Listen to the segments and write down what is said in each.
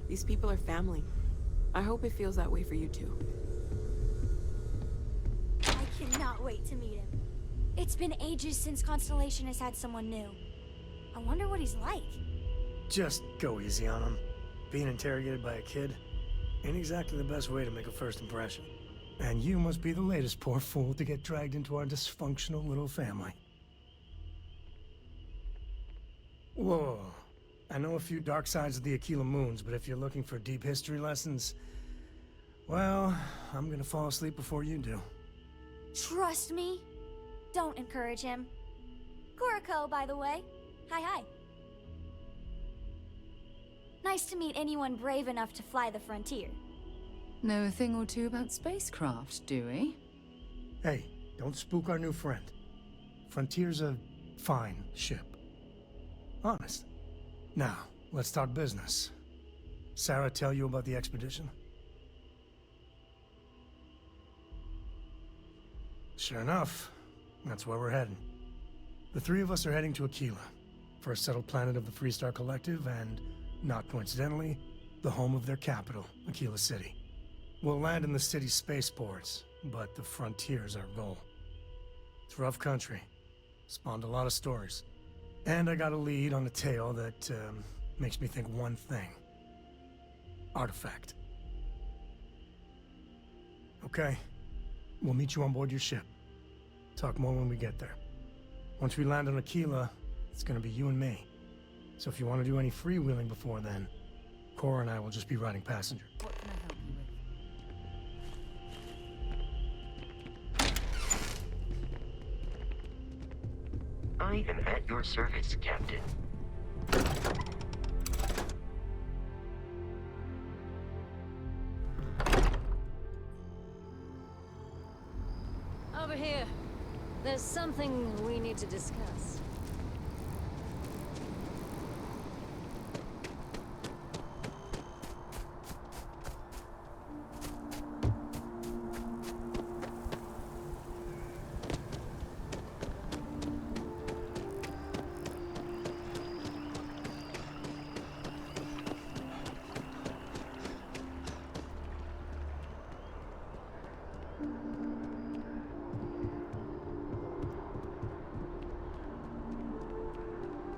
These people are family. I hope it feels that way for you too. I cannot wait to meet him. It's been ages since Constellation has had someone new. I wonder what he's like. Just go easy on him. Being interrogated by a kid ain't exactly the best way to make a first impression. And you must be the latest poor fool to get dragged into our dysfunctional little family. Whoa. I know a few dark sides of the Akila moons, but if you're looking for deep history lessons, well, I'm gonna fall asleep before you do. Trust me. Don't encourage him. Kuriko, by the way. Hi. Nice to meet anyone brave enough to fly the frontier. Know a thing or two about spacecraft, do we? Hey, don't spook our new friend. Frontier's a fine ship. Honest. Now, let's talk business. Sarah tell you about the expedition? Sure enough, that's where we're heading. The three of us are heading to Akila, first settled planet of the Freestar Collective and, not coincidentally, the home of their capital, Akila City. We'll land in the city's spaceports, but the frontier's our goal. It's rough country. Spawned a lot of stories. And I got a lead on a tale that makes me think one thing. Artifact. Okay. We'll meet you on board your ship. Talk more when we get there. Once we land on Akila, it's gonna be you and me. So if you want to do any freewheeling before then, Cora and I will just be riding passenger. What can I help you with? I am at your service, Captain. Over here. There's something we need to discuss.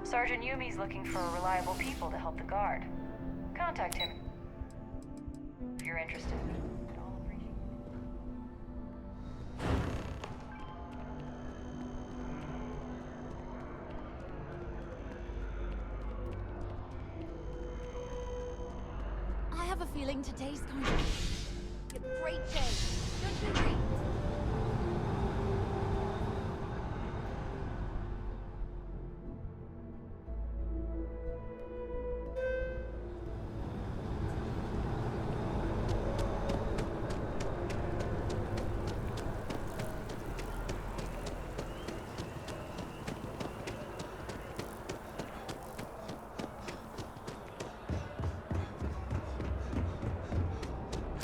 Sergeant Yumi's looking for reliable people to help the guard. Contact him if you're interested. I'd all appreciate I have a feeling today's going to be a great day. Don't you agree?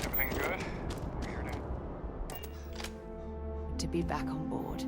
Everything good? We're here To be back on board.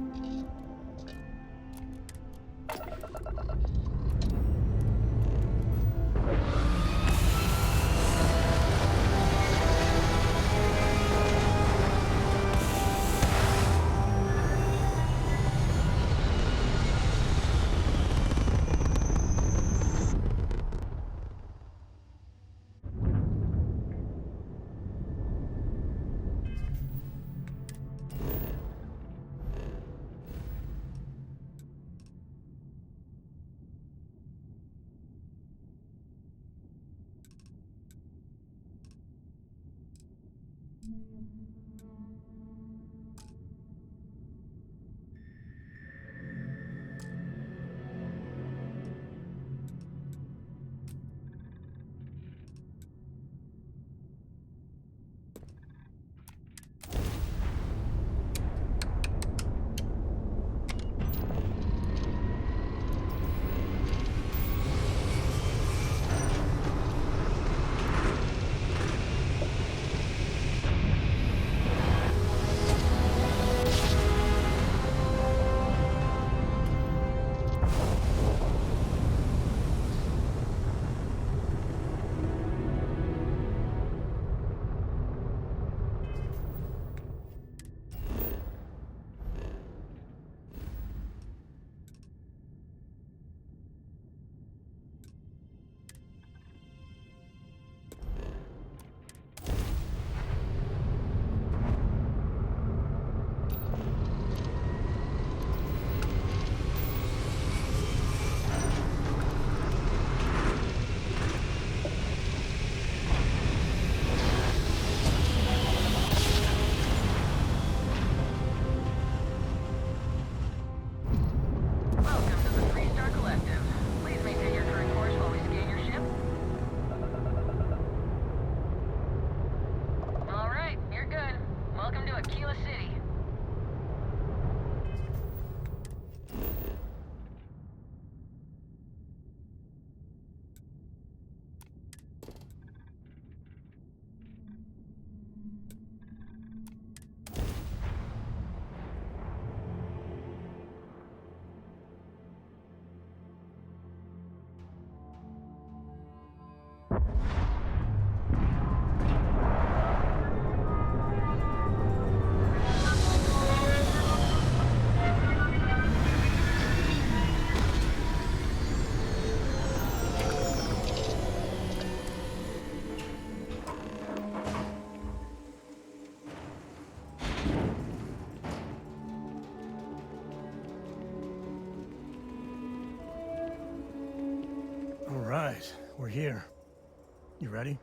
here. You ready?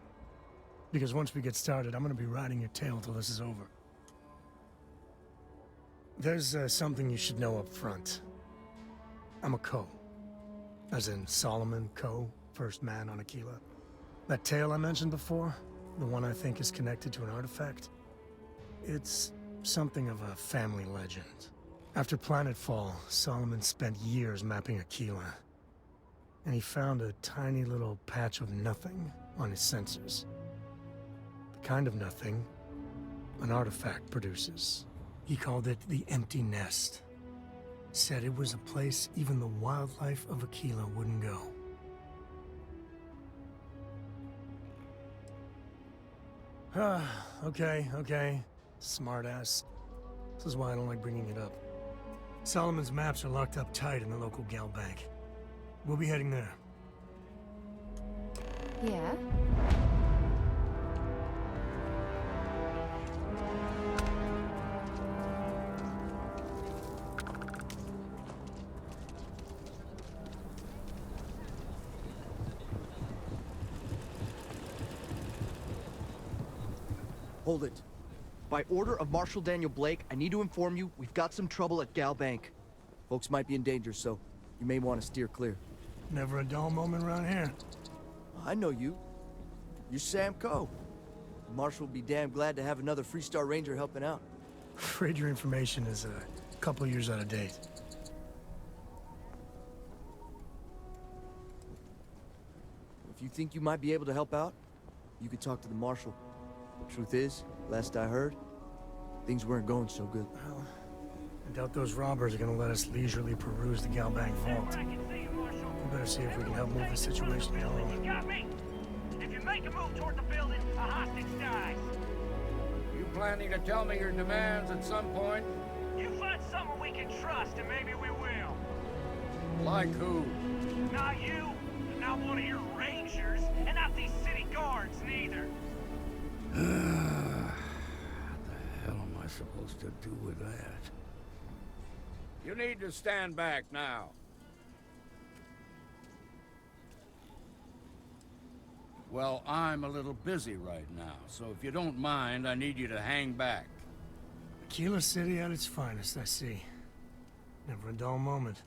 Because once we get started, I'm gonna be riding your tail till this is over. There's something you should know up front. I'm a Coe. As in Solomon Coe, first man on Akila. That tale I mentioned before, the one I think is connected to an artifact, it's something of a family legend. After Planetfall, Solomon spent years mapping Akila, and he found a tiny little patch of nothing on his sensors. The kind of nothing an artifact produces. He called it the Empty Nest. Said it was a place even the wildlife of Akila wouldn't go. Okay. Smartass. This is why I don't like bringing it up. Solomon's maps are locked up tight in the local gal bank. We'll be heading there. Yeah? Hold it. By order of Marshal Daniel Blake, I need to inform you we've got some trouble at Gal Bank. Folks might be in danger, so you may want to steer clear. Never a dull moment around here. I know you. You're Sam Coe. Marshal will be damn glad to have another Freestar Ranger helping out. Afraid your information is a couple years out of date. If you think you might be able to help out, you could talk to the Marshal. The truth is, last I heard, things weren't going so good. Well, I doubt those robbers are gonna let us leisurely peruse the Gal Bank vault. We better see if we can help move the situation along. You got me! If you make a move toward the building, a hostage dies. You planning to tell me your demands at some point? You find someone we can trust, and maybe we will. Like who? Not you, not one of your rangers, and not these city guards, neither. What the hell am I supposed to do with that? You need to stand back now. Well, I'm a little busy right now, so if you don't mind, I need you to hang back. Akila City at its finest, I see. Never a dull moment.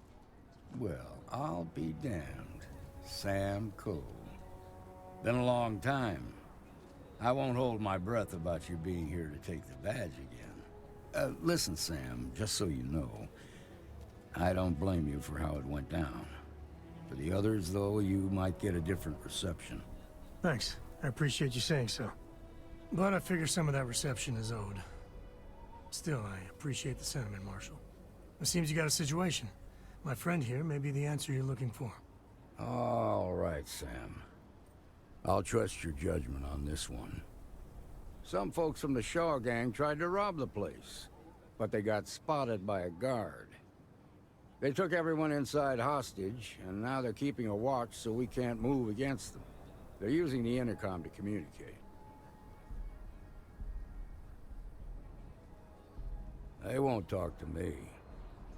Well, I'll be damned. Sam Coe. Been a long time. I won't hold my breath about you being here to take the badge again. Listen, Sam, just so you know, I don't blame you for how it went down. For the others, though, you might get a different reception. Thanks. I appreciate you saying so. But I figure some of that reception is owed. Still, I appreciate the sentiment, Marshal. It seems you got a situation. My friend here may be the answer you're looking for. All right, Sam. I'll trust your judgment on this one. Some folks from the Shaw gang tried to rob the place, but they got spotted by a guard. They took everyone inside hostage, and now they're keeping a watch so we can't move against them. They're using the intercom to communicate. They won't talk to me.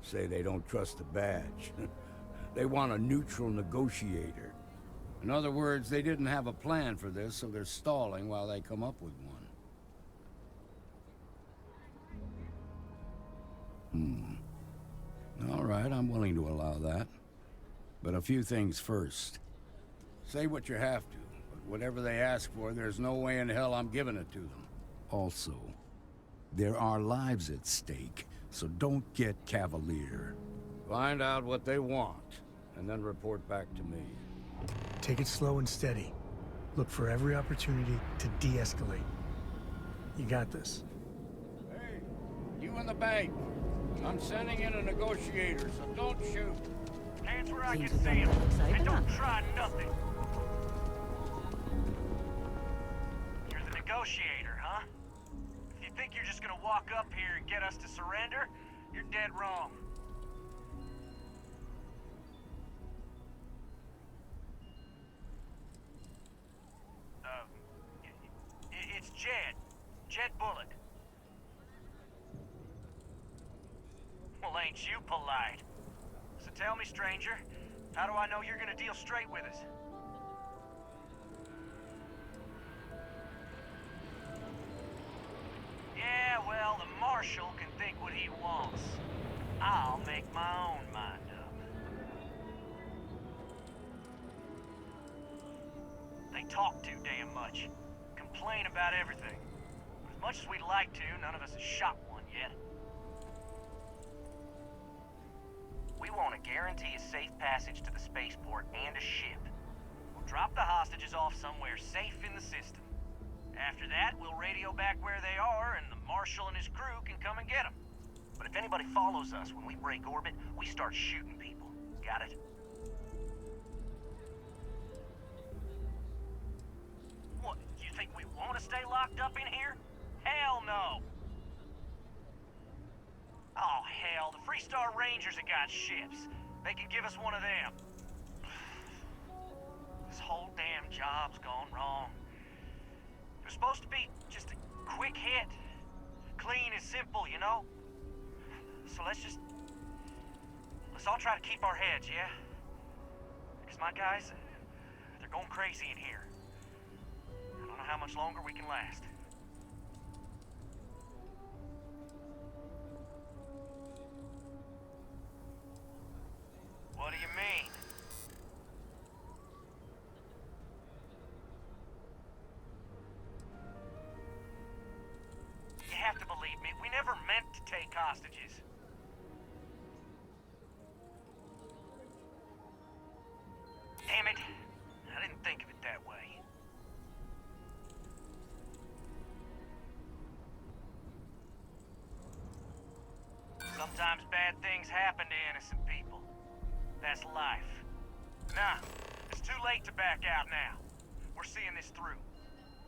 Say they don't trust the badge. They want a neutral negotiator. In other words, they didn't have a plan for this, so they're stalling while they come up with one. All right, I'm willing to allow that. But a few things first. Say what you have to, but whatever they ask for, there's no way in hell I'm giving it to them. Also, there are lives at stake, so don't get cavalier. Find out what they want, and then report back to me. Take it slow and steady. Look for every opportunity to de-escalate. You got this. Hey, you in the bank. I'm sending in a negotiator, so don't shoot. Hands where I Seems can to see think them, it looks like and don't enough. try nothing. You're the negotiator, huh? If you think you're just gonna walk up here and get us to surrender, you're dead wrong. It's Jed. Jed Bullock. Well, ain't you polite? So tell me, stranger, how do I know you're gonna deal straight with us? talk too damn much. Complain about everything. But as much as we'd like to, none of us has shot one yet. We want to guarantee a safe passage to the spaceport and a ship. We'll drop the hostages off somewhere safe in the system. After that, we'll radio back where they are, and the Marshal and his crew can come and get them. But if anybody follows us when we break orbit, we start shooting people. Got it? What, you think we want to stay locked up in here? Hell no! Oh, hell, the Freestar Rangers have got ships. They can give us one of them. This whole damn job's gone wrong. It was supposed to be just a quick hit. Clean and simple, you know? So let's all try to keep our heads, yeah? Because my guys, they're going crazy in here. I don't know how much longer we can last. What do you mean? You have to believe me, we never meant to take hostages. Damn it. I didn't think of it that way. Sometimes bad things happen to innocent people. That's life. Nah, it's too late to back out now. We're seeing this through.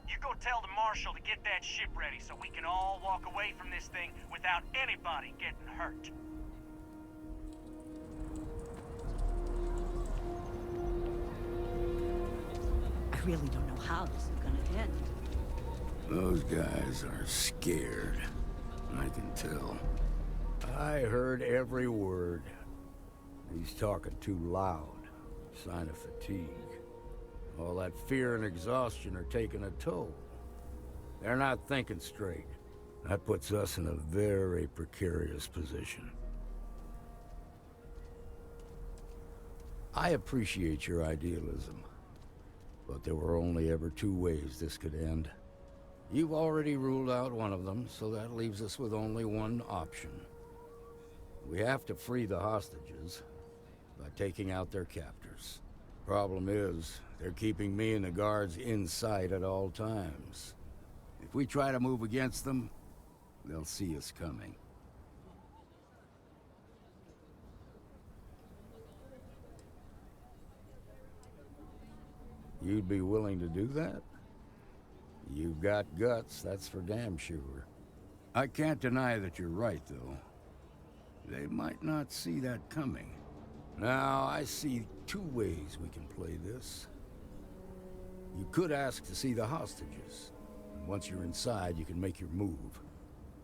You go tell the Marshal to get that ship ready so we can all walk away from this thing without anybody getting hurt. I really don't know how this is gonna end. Those guys are scared. I can tell. I heard every word. He's talking too loud. Sign of fatigue. All that fear and exhaustion are taking a toll. They're not thinking straight. That puts us in a very precarious position. I appreciate your idealism, but there were only ever two ways this could end. You've already ruled out one of them, so that leaves us with only one option. We have to free the hostages by taking out their captors. Problem is, they're keeping me and the guards in sight at all times. If we try to move against them, they'll see us coming. You'd be willing to do that? You've got guts, that's for damn sure. I can't deny that you're right, though. They might not see that coming. Now, I see two ways we can play this. You could ask to see the hostages. Once you're inside, you can make your move.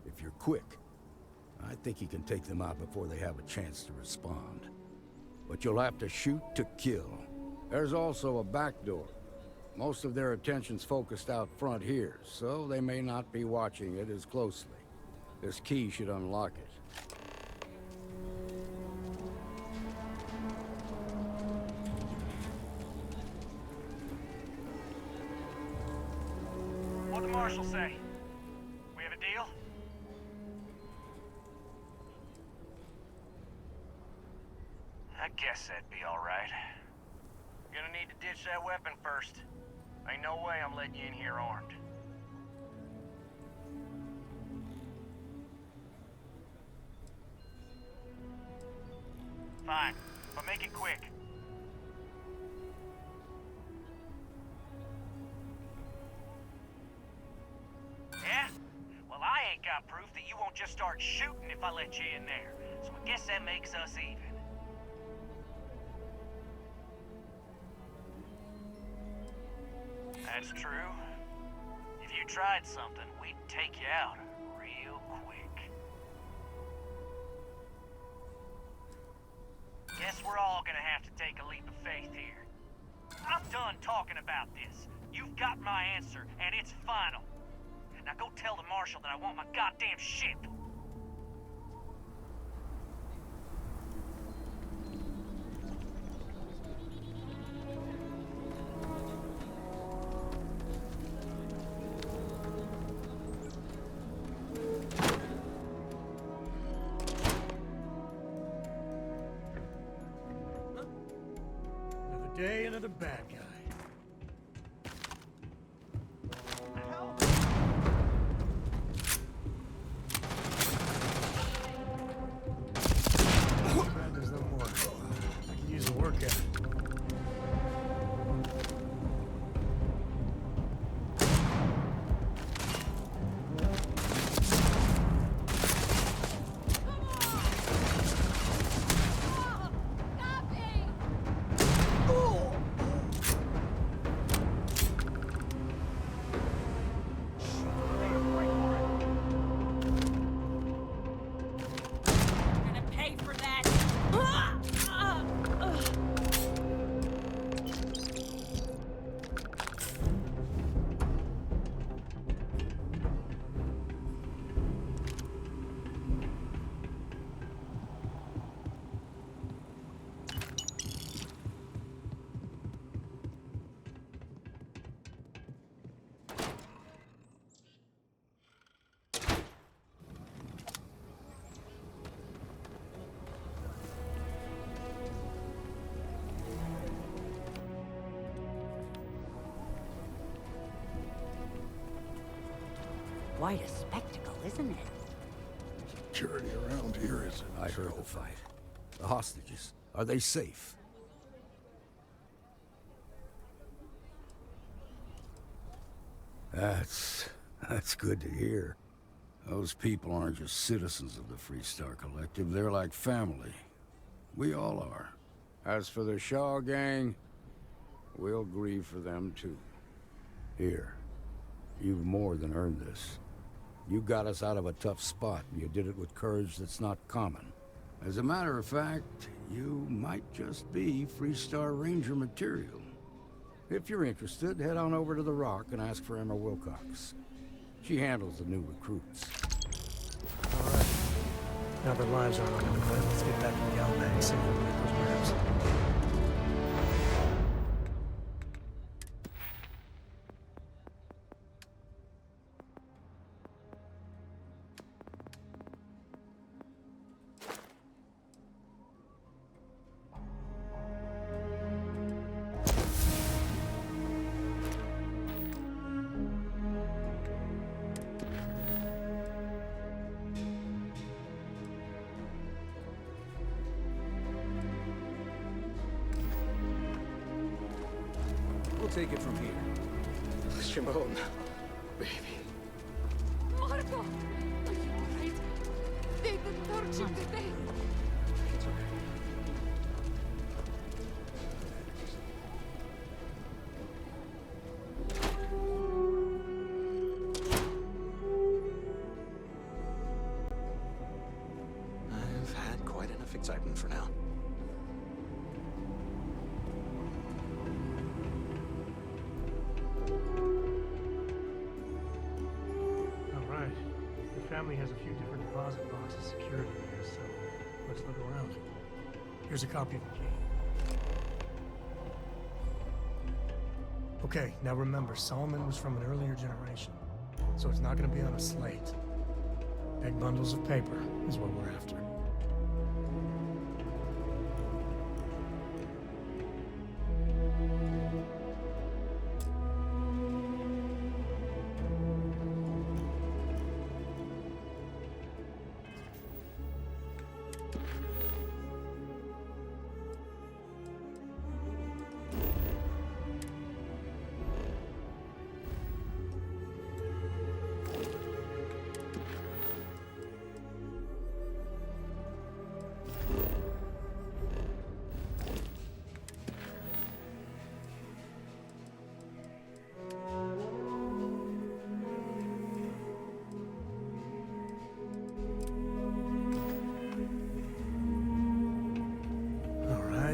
If you're quick, I think you can take them out before they have a chance to respond. But you'll have to shoot to kill. There's also a back door. Most of their attention's focused out front here, so they may not be watching it as closely. This key should unlock it. What'd the Marshal say? We have a deal? I guess that'd be all right. You're gonna need to ditch that weapon first. Ain't no way I'm letting you in here armed. Fine, but make it quick. Yeah? Well, I ain't got proof that you won't just start shooting if I let you in there. So I guess that makes us even. That's true. If you tried something, we'd take you out real quick. Guess we're all gonna have to take a leap of faith here. I'm done talking about this. You've got my answer, and it's final. Now go tell the Marshal that I want my goddamn ship. day, another bad guy. Too bad there's no more. I can use a workout. Quite a spectacle, isn't it? Security around here is... I heard the fight. The hostages, are they safe? That's good to hear. Those people aren't just citizens of the Freestar Collective, they're like family. We all are. As for the Shaw gang, we'll grieve for them too. Here, you've more than earned this. You got us out of a tough spot, and you did it with courage that's not common. As a matter of fact, you might just be Freestar Ranger material. If you're interested, head on over to the Rock and ask for Emma Wilcox. She handles the new recruits. All right. Now their lives aren't on the line, let's get back to the Outback and see if we can get those maps. Take it from here. Shimon, baby. Marco! Are you alright? They've been tortured today. It's okay. I've had quite enough excitement for now. Family has a few different deposit boxes secured in here, so let's look around. Here's a copy of the key. Okay, now remember, Solomon was from an earlier generation, so it's not going to be on a slate. Big bundles of paper is what we're after.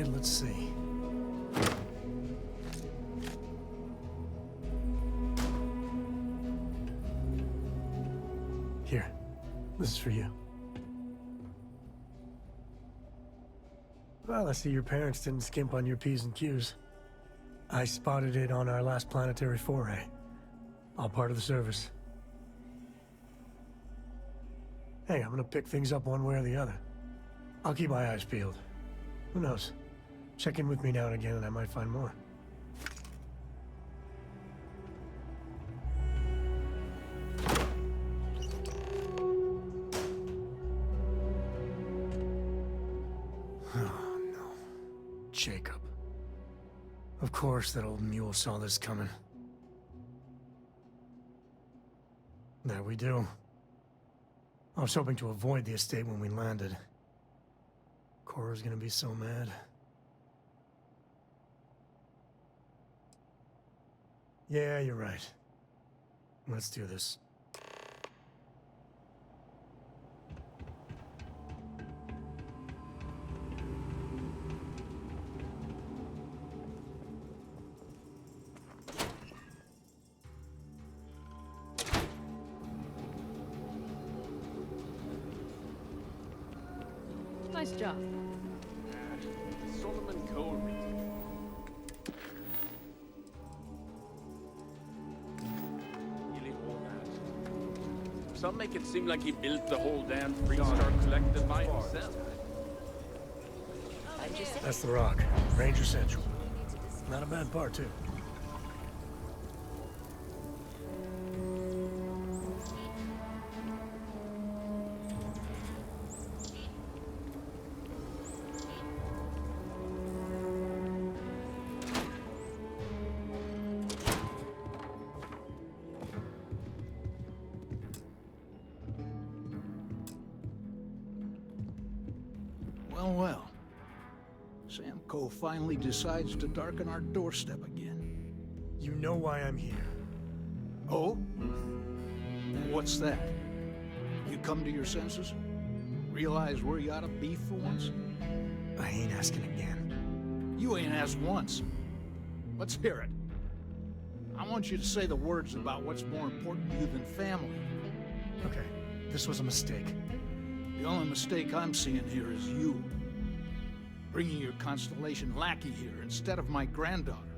Let's see. Here, this is for you. Well, I see your parents didn't skimp on your P's and Q's. I spotted it on our last planetary foray. All part of the service. Hey, I'm gonna pick things up one way or the other. I'll keep my eyes peeled. Who knows? Check in with me now and again and I might find more. Oh no. Jacob. Of course that old mule saw this coming. There we do. I was hoping to avoid the estate when we landed. Cora's gonna be so mad. Yeah, you're right. Let's do this. Nice job. Solomon Coe. Some make it seem like he built the whole damn three-star collective by himself. That's the rock. Ranger Central. Not a bad part, too. Well. Sam Coe finally decides to darken our doorstep again. You know why I'm here. Oh? And what's that? You come to your senses? Realize where you ought to be for once? I ain't asking again. You ain't asked once. Let's hear it. I want you to say the words about what's more important to you than family. Okay, this was a mistake. The only mistake I'm seeing here is you. Bringing your Constellation lackey here instead of my granddaughter.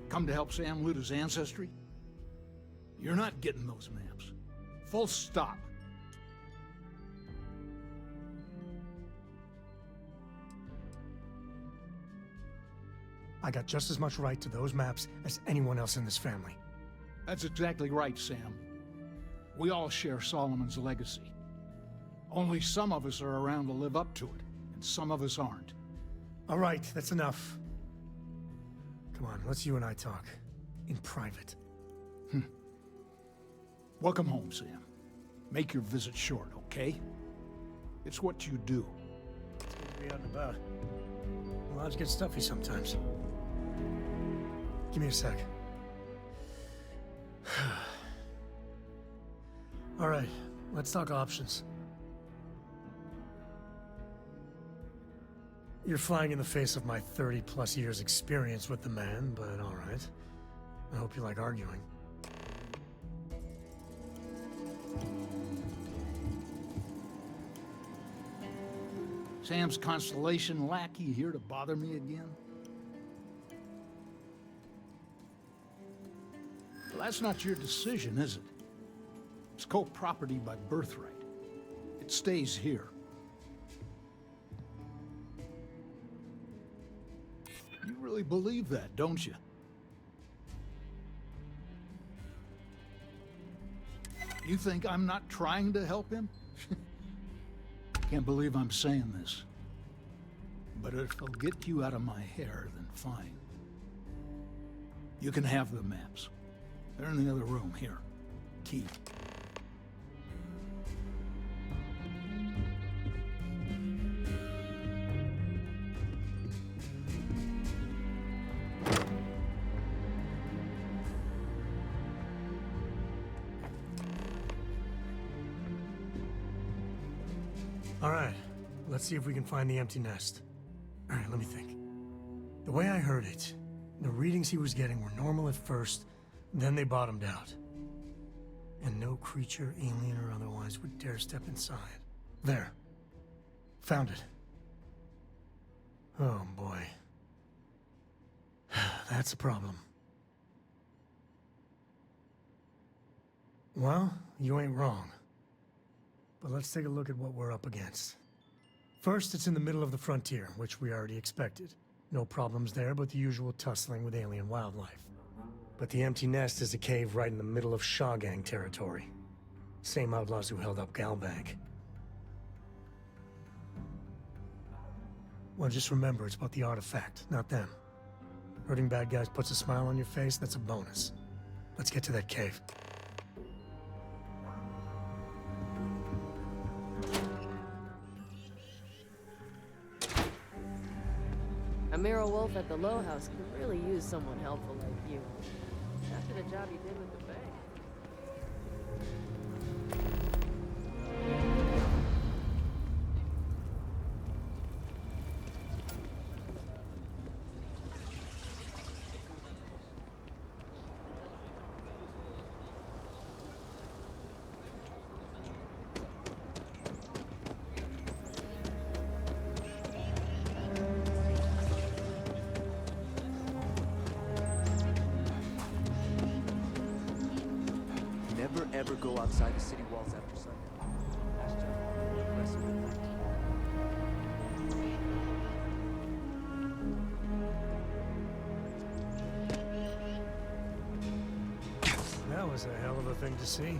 Come to help Sam loot his ancestry? You're not getting those maps. Full stop. I got just as much right to those maps as anyone else in this family. That's exactly right, Sam. We all share Solomon's legacy. Only some of us are around to live up to it, and some of us aren't. All right, that's enough. Come on, let's you and I talk. In private. Welcome home, Sam. Make your visit short, okay? It's what you do. It's good to be out and about. The lodge gets stuffy sometimes. Give me a sec. All right, let's talk options. You're flying in the face of my 30-plus years experience with the man, but all right. I hope you like arguing. Sam's Constellation lackey here to bother me again? Well, that's not your decision, is it? It's Coe property by birthright. It stays here. You really believe that, don't you? You think I'm not trying to help him? Can't believe I'm saying this. But if it'll get you out of my hair, then fine. You can have the maps. They're in the other room, here. Key. All right, let's see if we can find the empty nest. All right, let me think. The way I heard it, the readings he was getting were normal at first, then they bottomed out. And no creature, alien or otherwise, would dare step inside. There. Found it. Oh boy. That's a problem. Well, you ain't wrong. But let's take a look at what we're up against. First, it's in the middle of the frontier, which we already expected. No problems there, but the usual tussling with alien wildlife. But the empty nest is a cave right in the middle of Shawgang territory. Same outlaws who held up Galbank. Well, just remember, it's about the artifact, not them. Hurting bad guys puts a smile on your face, that's a bonus. Let's get to that cave. A mirror wolf at the Low House could really use someone helpful like you. After the job you did with the bank. Never ever go outside the city walls after sundown. Nice job. Impressive. That was a hell of a thing to see.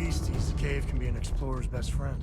beasties, the cave can be an explorer's best friend.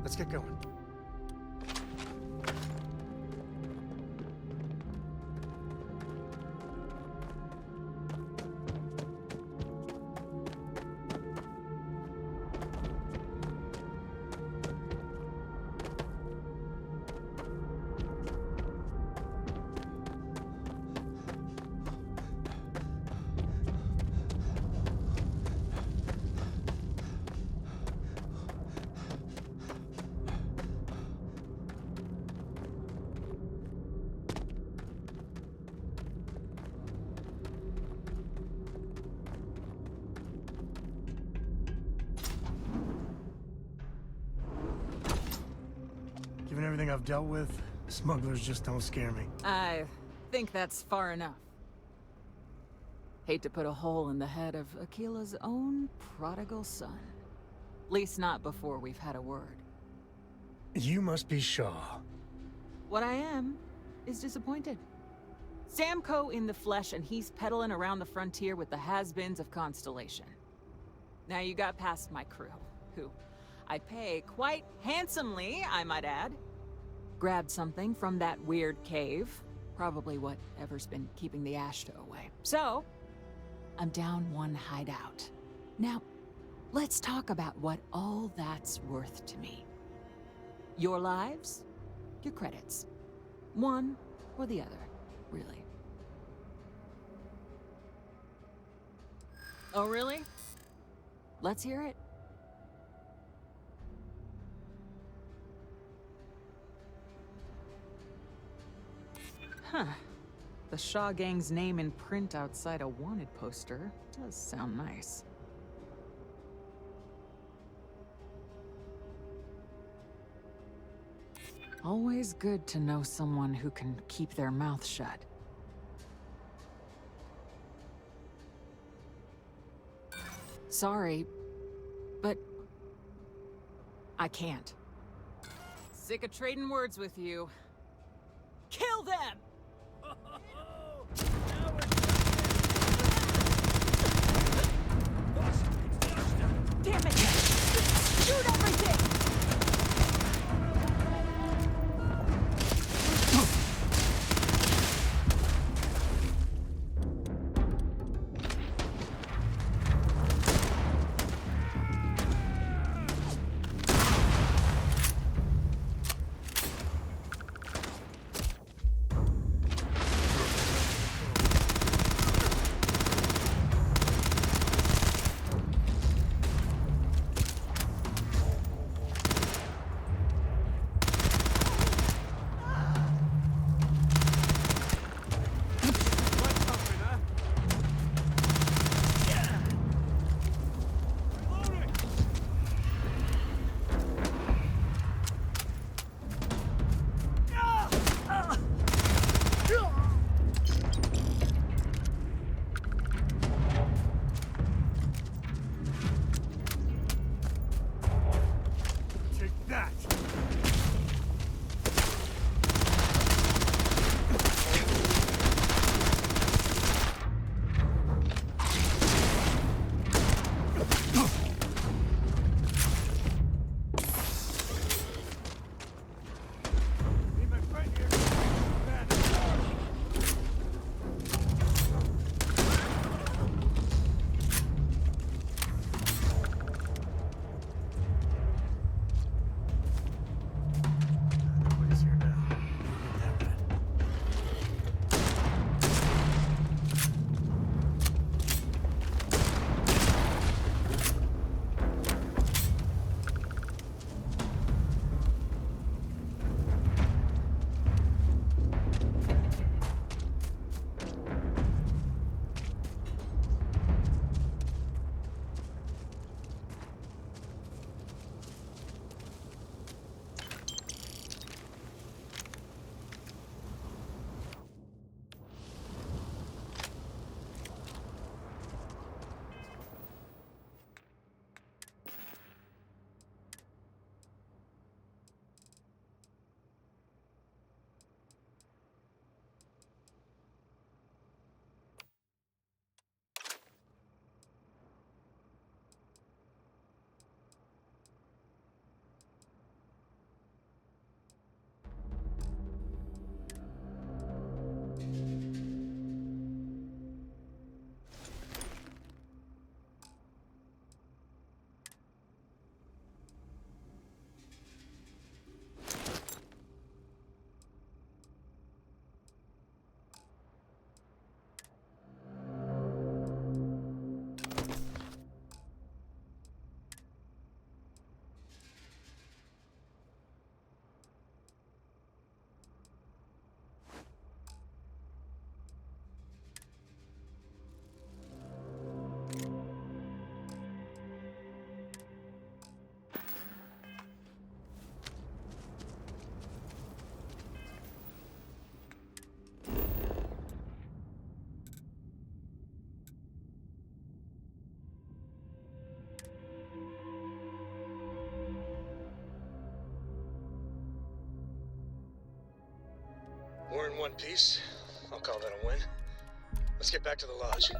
Let's get going. Given everything I've dealt with, smugglers just don't scare me. I think that's far enough. Hate to put a hole in the head of Akila's own prodigal son. Least not before we've had a word. You must be Shaw. What I am is disappointed. Sam Coe in the flesh, and he's peddling around the frontier with the has-beens of Constellation. Now you got past my crew, who I pay quite handsomely, I might add. Grabbed something from that weird cave. Probably whatever's been keeping the Ashta away. So, I'm down one hideout. Now, let's talk about what all that's worth to me. Your lives, your credits. One or the other, really. Oh, really? Let's hear it. Huh. The Shaw Gang's name in print outside a wanted poster does sound nice. Always good to know someone who can keep their mouth shut. Sorry, but I can't. Sick of trading words with you. Kill them! Damn it! Shoot everything! in one piece. I'll call that a win. Let's get back to the lodge.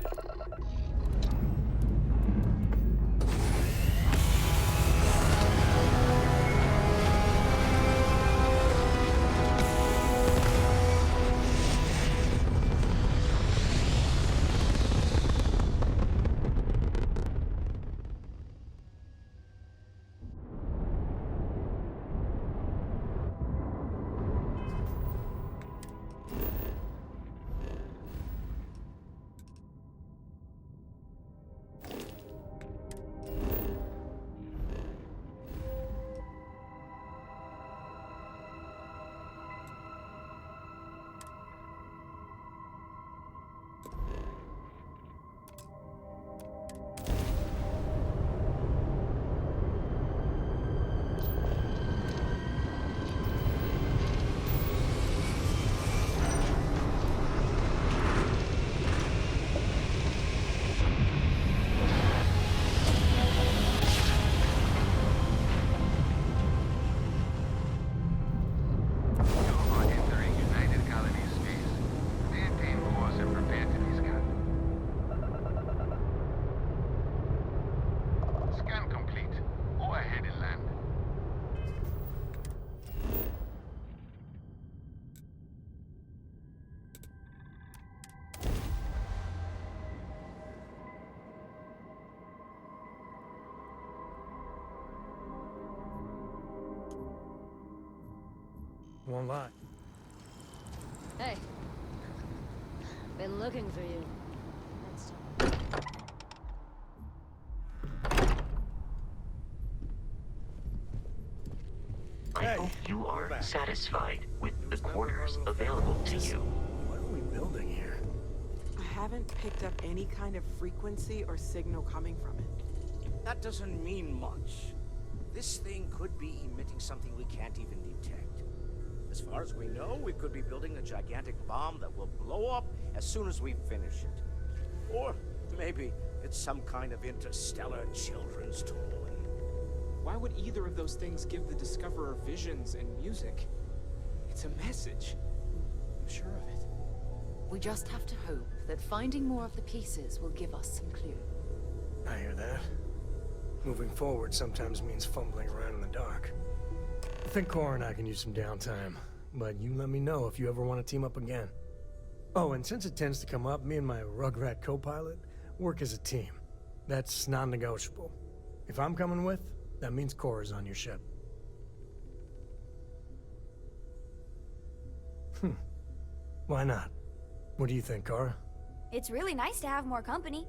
Won't lie. Hey. Been looking for you. That's... I hope you are satisfied with the quarters available to you. What are we building here? I haven't picked up any kind of frequency or signal coming from it. That doesn't mean much. This thing could be emitting something we can't even detect. As far as we know, we could be building a gigantic bomb that will blow up as soon as we finish it. Or maybe it's some kind of interstellar children's toy. Why would either of those things give the Discoverer visions and music? It's a message. I'm sure of it. We just have to hope that finding more of the pieces will give us some clue. I hear that. Moving forward sometimes means fumbling around in the dark. I think Cora and I can use some downtime, but you let me know if you ever want to team up again. Oh, and since it tends to come up, me and my Rugrat co-pilot work as a team. That's non-negotiable. If I'm coming with, that means Cora's on your ship. Why not? What do you think, Cora? It's really nice to have more company.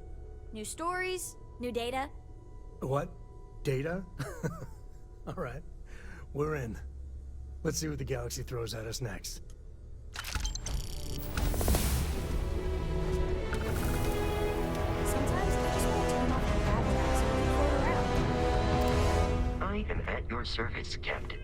New stories, new data. What? Data? All right. We're in. Let's see what the galaxy throws at us next. Sometimes I just want to turn off the bad tracks and float around. I am at your service, Captain.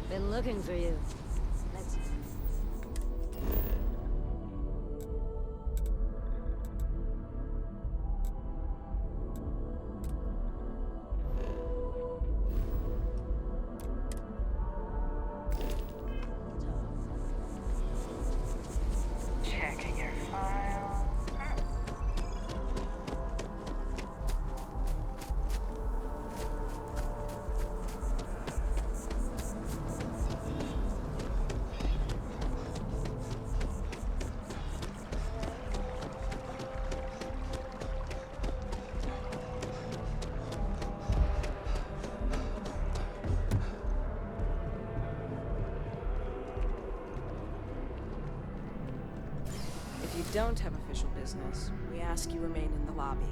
Been looking for you. Let's... Checking your file. If you don't have official business, we ask you remain in the lobby.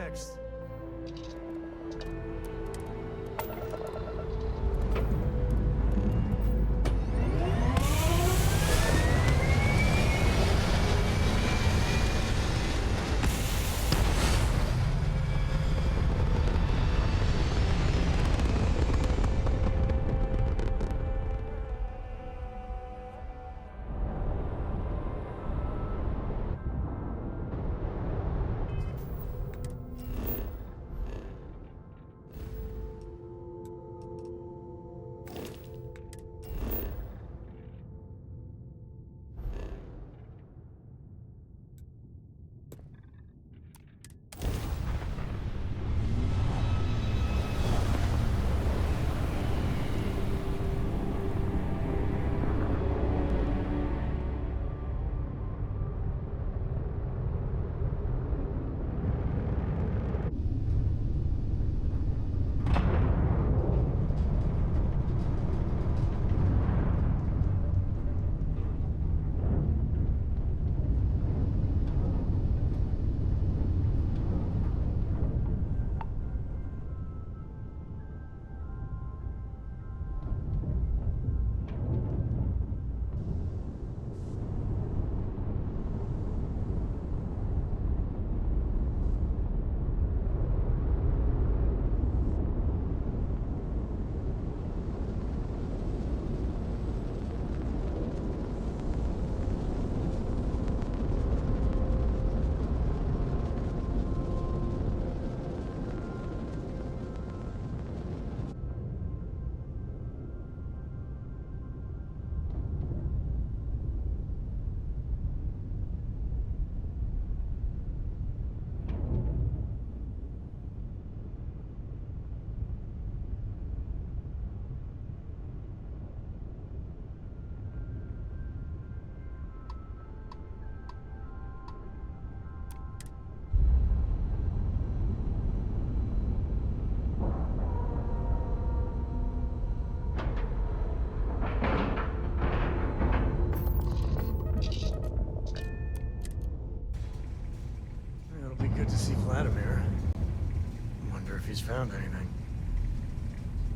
next? It'll be good to see Vladimir. Wonder if he's found anything.